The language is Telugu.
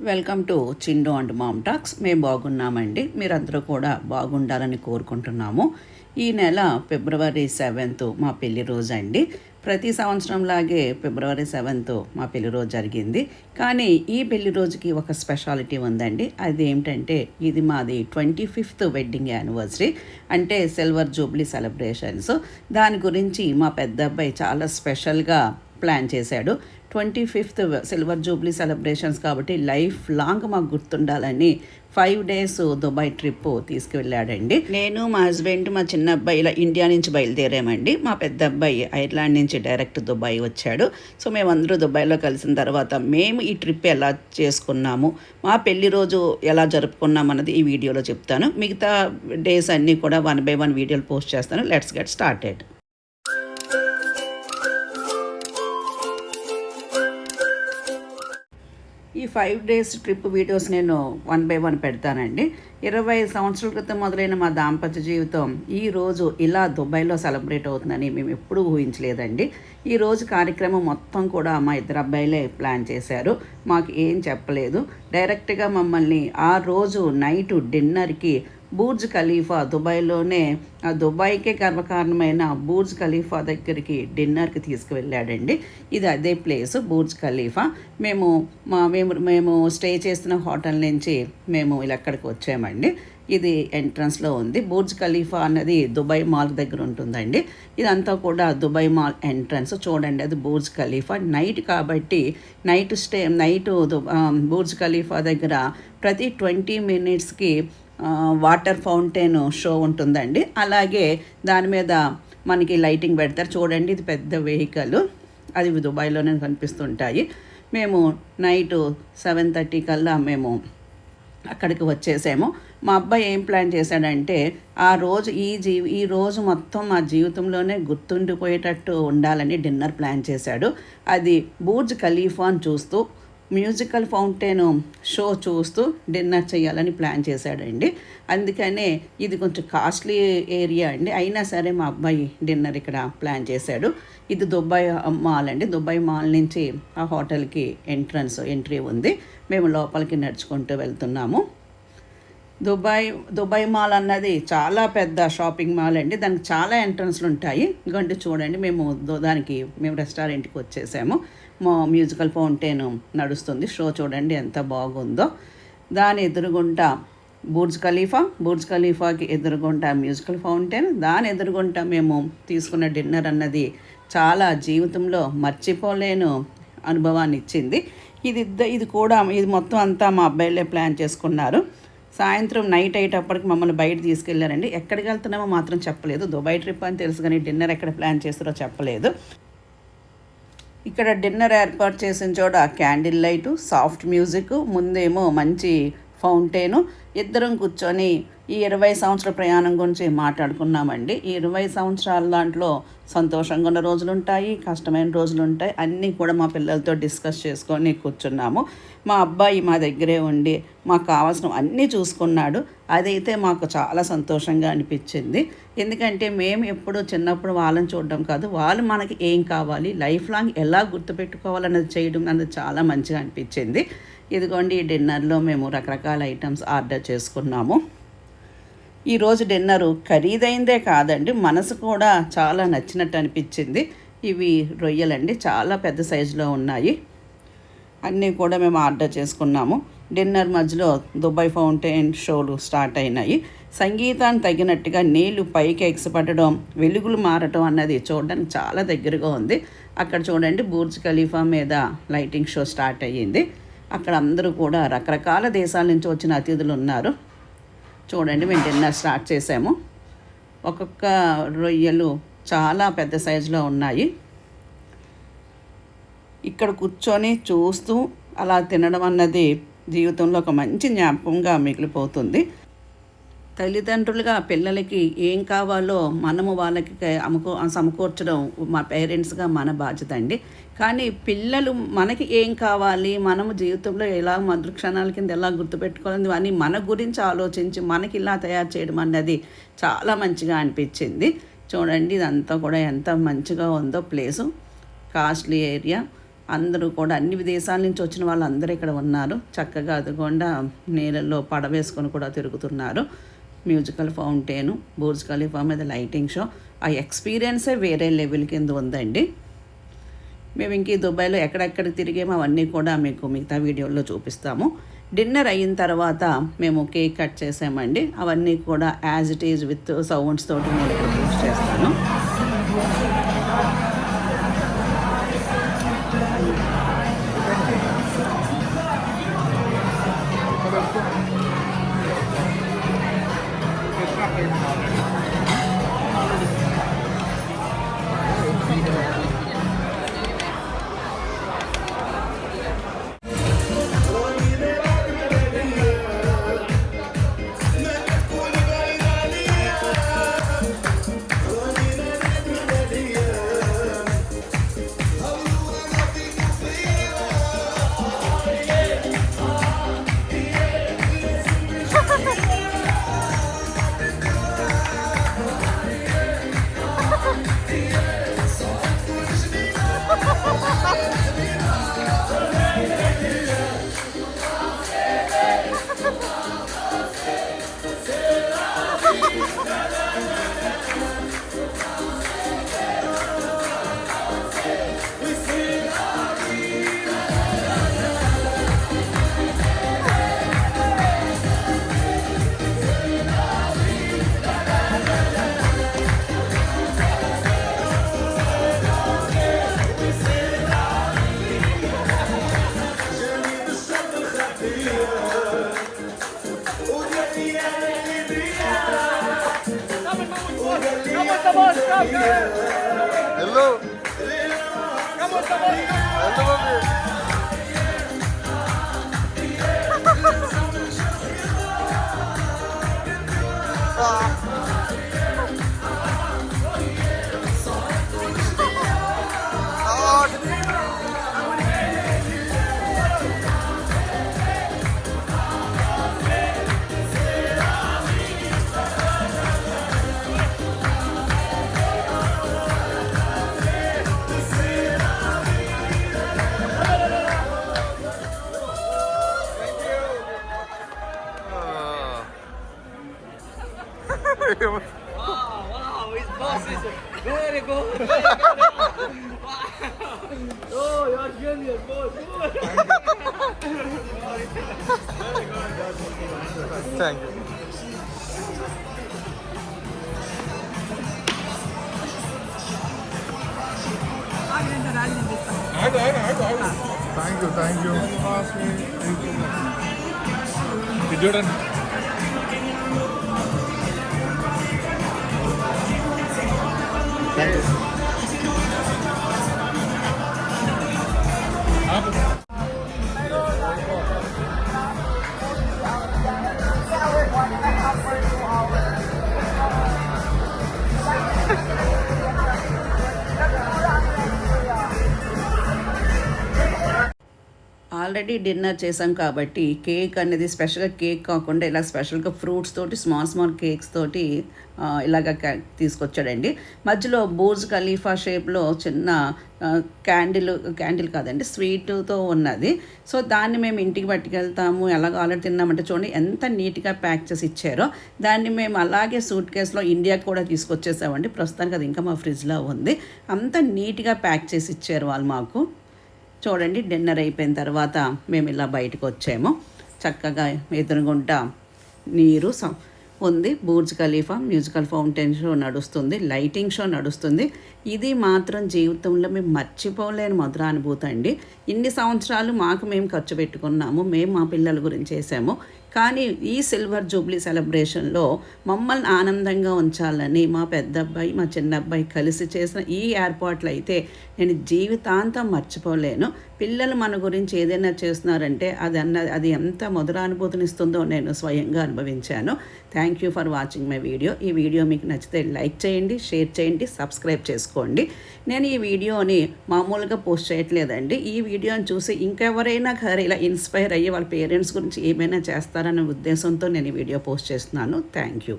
Welcome to Chindu and mom talks. మేము బాగున్నామండి. మీరందరూ కూడా బాగుండాలని కోరుకుంటున్నాము. ఈ నెల ఫిబ్రవరి 7th మా పెళ్లి రోజు అండి. ప్రతి సంవత్సరం లాగే ఫిబ్రవరి 7th మా పెళ్లి రోజు జరిగింది. కానీ ఈ పెళ్లి రోజుకి ఒక స్పెషాలిటీ ఉందండి. అదేమిటంటే ఇది మాది 25th వెడ్డింగ్ యానివర్సరీ, అంటే సిల్వర్ జూబ్లీ సెలబ్రేషన్స్. దాని గురించి మా పెద్ద అబ్బాయి చాలా స్పెషల్గా ప్లాన్ చేశాడు. 25th సిల్వర్ జూబ్లీ సెలబ్రేషన్స్ కాబట్టి లైఫ్ లాంగ్ మాకు గుర్తుండాలని 5 days దుబాయ్ ట్రిప్ తీసుకువెళ్ళాడండి. నేను, మా హస్బెండ్, మా చిన్న అబ్బాయి ఇలా ఇండియా నుంచి బయలుదేరామండి. మా పెద్ద అబ్బాయి ఐర్లాండ్ నుంచి డైరెక్ట్ దుబాయ్ వచ్చాడు. సో మేమందరూ దుబాయ్లో కలిసిన తర్వాత మేము ఈ ట్రిప్ ఎలా చేసుకున్నాము, మా పెళ్లి రోజు ఎలా జరుపుకున్నాం అన్నది ఈ వీడియోలో చెప్తాను. మిగతా డేస్ అన్నీ కూడా 1 by 1 వీడియోలు పోస్ట్ చేస్తాను. Let's get started. ఈ 5 days ట్రిప్ వీడియోస్ నేను 1 by 1 పెడతానండి. 20 సంవత్సరాల క్రితం మొదలైన మా దాంపత్య జీవితం ఈరోజు ఇలా దుబాయ్లో సెలబ్రేట్ అవుతుందని మేము ఎప్పుడూ ఊహించలేదండి. ఈరోజు కార్యక్రమం మొత్తం కూడా మా ఇద్దరు అబ్బాయిలే ప్లాన్ చేశారు. మాకు ఏం చెప్పలేదు. డైరెక్ట్గా మమ్మల్ని ఆ రోజు నైట్ డిన్నర్కి బూర్జ్ ఖలీఫా, దుబాయ్లోనే దుబాయ్కే గర్వకారణమైన బూర్జ్ ఖలీఫా దగ్గరికి డిన్నర్కి తీసుకువెళ్ళాడండి. ఇది అదే ప్లేస్ బూర్జ్ ఖలీఫా. మేము స్టే చేస్తున్న హోటల్ నుంచి మేము ఇలా అక్కడికి వచ్చామండి. ఇది ఎంట్రన్స్లో ఉంది. బూర్జ్ ఖలీఫా అన్నది దుబాయ్ మాల్ దగ్గర ఉంటుందండి. ఇదంతా కూడా దుబాయ్ మాల్ ఎంట్రన్స్. చూడండి, అది బూర్జ్ ఖలీఫా. నైట్ కాబట్టి నైట్ బూర్జ్ ఖలీఫా దగ్గర ప్రతి 20 minutesకి వాటర్ ఫౌంటైన్ షో ఉంటుందండి. అలాగే దాని మీద మనకి లైటింగ్ పెడతారు. చూడండి, ఇది పెద్ద వెహికల్, అది దుబాయ్లోనే కనిపిస్తుంటాయి. మేము నైట్ 7:30 కల్లా మేము అక్కడికి వచ్చేసాము. మా అబ్బాయి ఏం ప్లాన్ చేశాడంటే ఆ రోజు ఈ రోజు మొత్తం మా జీవితంలోనే గుర్తుండిపోయేటట్టు ఉండాలని డిన్నర్ ప్లాన్ చేశాడు. అది బూర్జ్ ఖలీఫాను చూస్తూ మ్యూజికల్ ఫౌంటైన్ షో చూస్తూ డిన్నర్ చేయాలని ప్లాన్ చేశాడండి. అందుకనే ఇది కొంచెం కాస్ట్లీ ఏరియా అండి. అయినా సరే మా అబ్బాయి డిన్నర్ ఇక్కడ ప్లాన్ చేశాడు. ఇది దుబాయ్ మాల్ అండి. దుబాయ్ మాల్ నుంచి ఆ హోటల్కి ఎంట్రీ ఉంది. మేము లోపలికి నడుచుకుంటూ వెళ్తున్నాము. దుబాయ్ మాల్ అన్నది చాలా పెద్ద షాపింగ్ మాల్ అండి. దానికి చాలా ఎంట్రన్స్లు ఉంటాయి. ఇంకొంటే చూడండి, మేము రెస్టారెంట్కి వచ్చేసాము. మ్యూజికల్ ఫౌంటైన్ నడుస్తుంది. షో చూడండి ఎంత బాగుందో. దాని ఎదురుగుంటా బూర్జ్ ఖలీఫాకి ఎదురుగుంటా మ్యూజికల్ ఫౌంటైన్, దాని ఎదురుగుంటా మేము తీసుకున్న డిన్నర్ అన్నది చాలా జీవితంలో మర్చిపోలేను అనుభవాన్ని ఇచ్చింది. ఇది మొత్తం అంతా మా అబ్బాయిలే ప్లాన్ చేసుకున్నారు. సాయంత్రం నైట్ అయ్యేటప్పటికి మమ్మల్ని బయట తీసుకెళ్లారండి. ఎక్కడికి వెళ్తున్నామో మాత్రం చెప్పలేదు. దుబాయ్ ట్రిప్ అని తెలుసు, కానీ డిన్నర్ ఎక్కడ ప్లాన్ చేస్తారో చెప్పలేదు. ఇక్కడ డిన్నర్ ఏర్పాటు చేసిన చోట క్యాండిల్ లైటు, సాఫ్ట్ మ్యూజిక్, ముందేమో మంచి ఫౌంటైను. ఇద్దరం కూర్చొని ఈ 20 సంవత్సరాల ప్రయాణం గురించి మాట్లాడుకున్నామండి. ఈ 20 సంవత్సరాల దాంట్లో సంతోషంగా ఉన్న రోజులు ఉంటాయి, కష్టమైన రోజులు ఉంటాయి. అన్నీ కూడా మా పిల్లలతో డిస్కస్ చేసుకొని కూర్చున్నాము. మా అబ్బాయి మా దగ్గరే ఉండి మాకు కావాల్సిన అన్నీ చూసుకున్నాడు. అదైతే మాకు చాలా సంతోషంగా అనిపించింది. ఎందుకంటే మేము ఎప్పుడు చిన్నప్పుడు వాళ్ళని చూడడం కాదు, వాళ్ళు మనకి ఏం కావాలి, లైఫ్ లాంగ్ ఎలా గుర్తుపెట్టుకోవాలన్నది చేయడం అన్నది చాలా మంచిగా అనిపించింది. ఇదిగోండి, ఈ డిన్నర్లో మేము రకరకాల ఐటమ్స్ ఆర్డర్ చేసుకున్నాము. ఈరోజు డిన్నరు ఖరీదైందే కాదండి, మనసు కూడా చాలా నచ్చినట్టు అనిపించింది. ఇవి రొయ్యలండి, చాలా పెద్ద సైజులో ఉన్నాయి. అన్నీ కూడా మేము ఆర్డర్ చేసుకున్నాము. డిన్నర్ మధ్యలో దుబాయ్ ఫౌంటైన్ షోలు స్టార్ట్ అయినాయి. సంగీతానికి తగినట్టుగా నీళ్లు పైకి ఎగసిపట్టడం, వెలుగులు మారటం అన్నది చూడడానికి చాలా దగ్గరగా ఉంది. అక్కడ చూడండి, బూర్జ్ ఖలీఫా మీద లైటింగ్ షో స్టార్ట్ అయ్యింది. అక్కడ అందరూ కూడా రకరకాల దేశాల నుంచి వచ్చిన అతిథులు ఉన్నారు. చూడండి, మేము డిన్నర్ స్టార్ట్ చేసాము. ఒక్కొక్క రొయ్యలు చాలా పెద్ద సైజులో ఉన్నాయి. ఇక్కడ కూర్చొని చూస్తూ అలా తినడం అన్నది జీవితంలో ఒక మంచి జ్ఞాపకంగా మిగిలిపోతుంది. తల్లిదండ్రులుగా పిల్లలకి ఏం కావాలో మనము వాళ్ళకి సమకూర్చడం మా పేరెంట్స్గా మన బాధ్యత అండి. కానీ పిల్లలు మనకి ఏం కావాలి, మనము జీవితంలో ఎలా మధుర క్షణాల కింద ఎలా గుర్తుపెట్టుకోవాలి అని మన గురించి ఆలోచించి మనకి ఇలా తయారు చేయడం అన్నది చాలా మంచిగా అనిపించింది. చూడండి, ఇదంతా కూడా ఎంత మంచిగా ఉందో ప్లేసు. కాస్ట్లీ ఏరియా, అందరూ కూడా అన్ని విదేశాల నుంచి వచ్చిన వాళ్ళందరూ ఇక్కడ ఉన్నారు. చక్కగా అదిగోండా నీళ్ళల్లో పడవేసుకొని కూడా తిరుగుతున్నారు. మ్యూజికల్ ఫౌంటైను, బుర్జ్ ఖలీఫా మీద లైటింగ్ షో, ఆ ఎక్స్పీరియన్సే వేరే లెవెల్ కింద ఉందండి. మేము ఇంక దుబాయ్లో ఎక్కడెక్కడ తిరిగామో అవన్నీ కూడా మీకు మిగతా వీడియోలో చూపిస్తాము. డిన్నర్ అయిన తర్వాత మేము కేక్ కట్ చేసామండి. అవన్నీ కూడా as it is with sounds తోటి నేను ఇక్కడ పోస్ట్ చేస్తాను. Hello. Come on. Hello, Wow, his boss is very good. Wow. Oh, you're genius, boss. Thank you. Thank you. Did you done? Thank you. Already dinner చేసాం కాబట్టి కేక్ అనేది స్పెషల్గా కేక్ కాకుండా ఇలా స్పెషల్గా ఫ్రూట్స్ తోటి స్మాల్ కేక్స్ తోటి ఇలాగ తీసుకొచ్చాడండి. మధ్యలో బుర్జ్ ఖలీఫా షేప్లో చిన్న క్యాండిల్ కాదండి, స్వీట్తో ఉన్నది. సో దాన్ని మేము ఇంటికి పట్టుకెళ్తాము, ఎలాగో ఆల్రెడీ తిన్నామంటే చూడండి ఎంత నీట్గా ప్యాక్ చేసి ఇచ్చారో. దాన్ని మేము అలాగే సూట్ కేసులో ఇండియాకి కూడా తీసుకొచ్చేసామండి. ప్రస్తుతానికి అది ఇంకా మా ఫ్రిడ్జ్లో ఉంది. అంత నీట్గా ప్యాక్ చేసి ఇచ్చారు వాళ్ళు మాకు. చూడండి, డిన్నర్ అయిపోయిన తర్వాత మేము ఇలా బయటకు వచ్చాము. చక్కగా ఎదురుగుంటా నీరు ఉంది, Burj Khalifa musical fountain show నడుస్తుంది, లైటింగ్ షో నడుస్తుంది. ఇది మాత్రం జీవితంలో మేము మర్చిపోలేని మధుర అనుభూతి అండి. ఇన్ని సంవత్సరాలు మేము ఖర్చు పెట్టుకున్నాము, మేము మా పిల్లల గురించి చేసాము. కానీ ఈ సిల్వర్ జూబ్లీ సెలబ్రేషన్లో మమ్మల్ని ఆనందంగా ఉంచాలని మా పెద్ద అబ్బాయి మా చిన్న అబ్బాయి కలిసి చేసిన ఈ ఏర్పాట్లు అయితే నేను జీవితాంతం మర్చిపోలేను. పిల్లలు మన గురించి ఏదైనా చేస్తున్నారంటే అది ఎంత మధురానుభూతినిస్తుందో నేను స్వయంగా అనుభవించాను. Thank you for watching my video. ఈ వీడియో మీకు నచ్చితే లైక్ చేయండి, షేర్ చేయండి, సబ్స్క్రైబ్ చేసుకోండి. నేను ఈ వీడియోని మామూలుగా పోస్ట్ చేయట్లేదండి. ఈ వీడియోని చూసి ఇంకెవరైనా ఇలా ఇన్స్పైర్ అయ్యి వాళ్ళ పేరెంట్స్ గురించి ఏమైనా చేస్తారనే ఉద్దేశంతో నేను ఈ వీడియో పోస్ట్ చేస్తున్నాను. Thank you.